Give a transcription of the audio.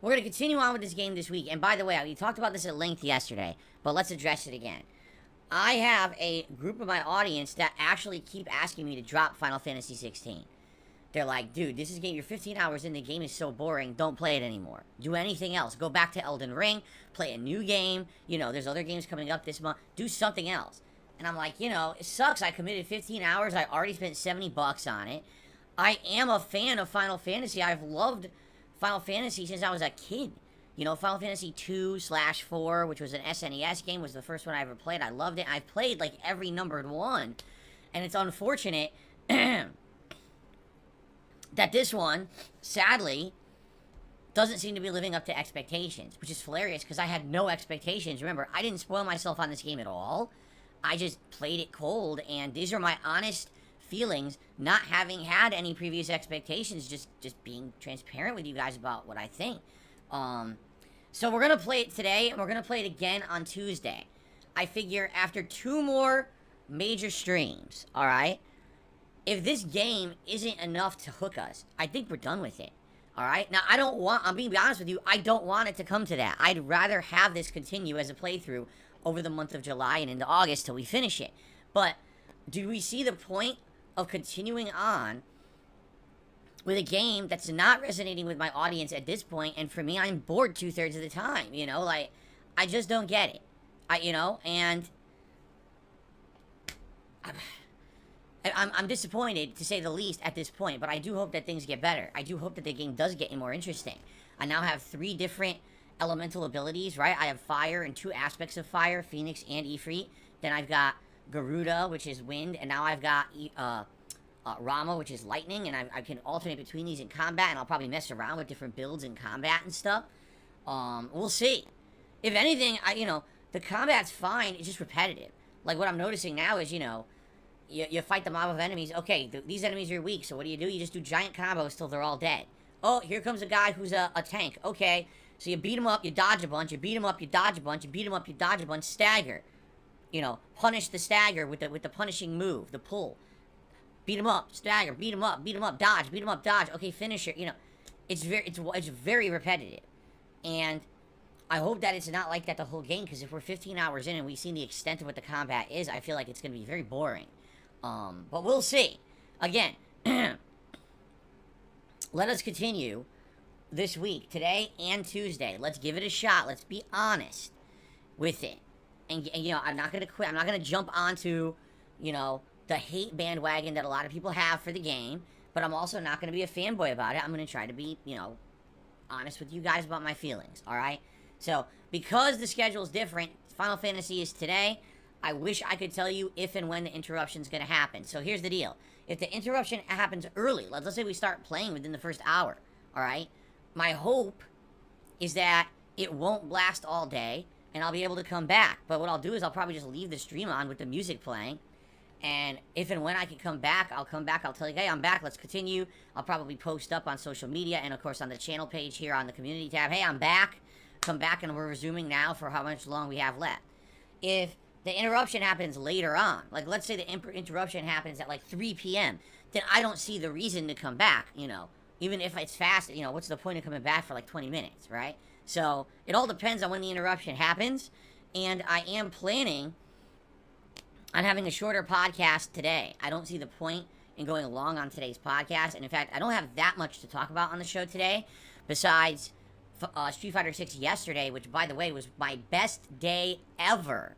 we're going to continue on with this game this week. And by the way, we talked about this at length yesterday, but let's address it again. I have a group of my audience that actually keep asking me to drop Final Fantasy 16. They're like, dude, this is game. You're 15 hours in. The game is so boring. Don't play it anymore. Do anything else. Go back to Elden Ring. Play a new game. You know, there's other games coming up this month. Do something else. And I'm like, you know, it sucks. I committed 15 hours. I already spent $70 on it. I am a fan of Final Fantasy. I've loved Final Fantasy since I was a kid. You know, Final Fantasy 2/4, which was an SNES game, was the first one I ever played. I loved it. I've played, like, every numbered one. And it's unfortunate that this one, sadly, doesn't seem to be living up to expectations, which is hilarious because I had no expectations. Remember, I didn't spoil myself on this game at all. I just played it cold, and these are my honest feelings, not having had any previous expectations, just being transparent with you guys about what I think. So we're going to play it today, and we're going to play it again on Tuesday. I figure after 2 more major streams, alright? If this game isn't enough to hook us, I think we're done with it. Alright? Now, I'm being honest with you, I don't want it to come to that. I'd rather have this continue as a playthrough over the month of July and into August till we finish it. But, do we see the point of continuing on with a game that's not resonating with my audience at this point? And for me, I'm bored 2/3 of the time, you know? Like, I just don't get it. And I'm disappointed, to say the least, at this point, but I do hope that things get better. I do hope that the game does get more interesting. I now have 3 different elemental abilities, right? I have fire and 2 aspects of fire, Phoenix and Ifrit. Then I've got Garuda, which is wind, and now I've got Rama, which is lightning, and I can alternate between these in combat, and I'll probably mess around with different builds in combat and stuff. We'll see. If anything, the combat's fine, it's just repetitive. Like, what I'm noticing now is, you fight the mob of enemies. Okay, these enemies are weak, so what do? You just do giant combos till they're all dead. Oh, here comes a guy who's a tank. Okay, so you beat him up, you dodge a bunch, you beat him up, you dodge a bunch, you beat him up, you dodge a bunch, stagger. Punish the stagger with the punishing move, the pull. Beat him up, stagger, beat him up, dodge, beat him up, dodge. Okay, finisher. It's very repetitive. And I hope that it's not like that the whole game, because if we're 15 hours in and we've seen the extent of what the combat is, I feel like it's going to be very boring. But we'll see. Again, let us continue this week, today and Tuesday. Let's give it a shot. Let's be honest with it. And I'm not going to quit. I'm not going to jump onto, the hate bandwagon that a lot of people have for the game. But I'm also not going to be a fanboy about it. I'm going to try to be, honest with you guys about my feelings, alright? So, because the schedule is different, Final Fantasy is today. I wish I could tell you if and when the interruption's going to happen. So here's the deal. If the interruption happens early, let's say we start playing within the first hour, alright? My hope is that it won't blast all day, and I'll be able to come back. But what I'll do is I'll probably just leave the stream on with the music playing. And if and when I can come back, I'll come back. I'll tell you, hey, I'm back. Let's continue. I'll probably post up on social media and, of course, on the channel page here on the community tab. Hey, I'm back. Come back, and we're resuming now for how much long we have left. If the interruption happens later on, like let's say the interruption happens at like 3 p.m., then I don't see the reason to come back, Even if it's fast, what's the point of coming back for like 20 minutes, right? So it all depends on when the interruption happens, and I am planning on having a shorter podcast today. I don't see the point in going long on today's podcast, and in fact, I don't have that much to talk about on the show today, besides Street Fighter 6 yesterday, which, by the way, was my best day ever.